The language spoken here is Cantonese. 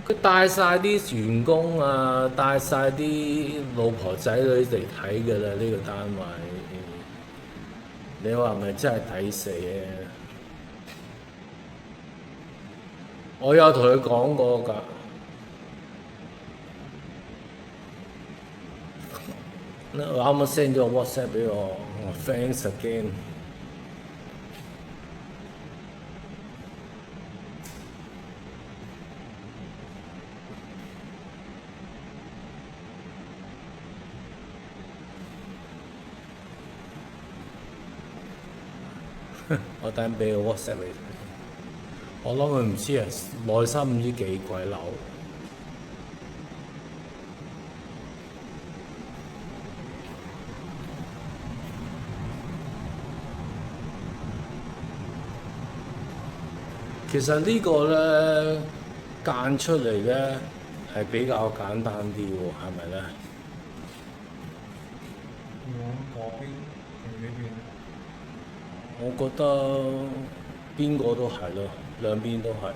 佢帶晒啲員工啊，帶晒啲老婆仔女嚟睇㗎啦，呢個單位。你話係咪真係抵死啊？我有同佢講過㗎。我啱啱 send 咗個 WhatsApp 俾我，thanks again。我等俾個 WhatsApp 你睇。我諗佢唔知啊，內心唔知幾鬼嬲。其實呢個咧間出嚟咧係比較簡單啲喎，係咪咧？嗰邊定呢邊？我覺得邊個都係咯，兩邊都係。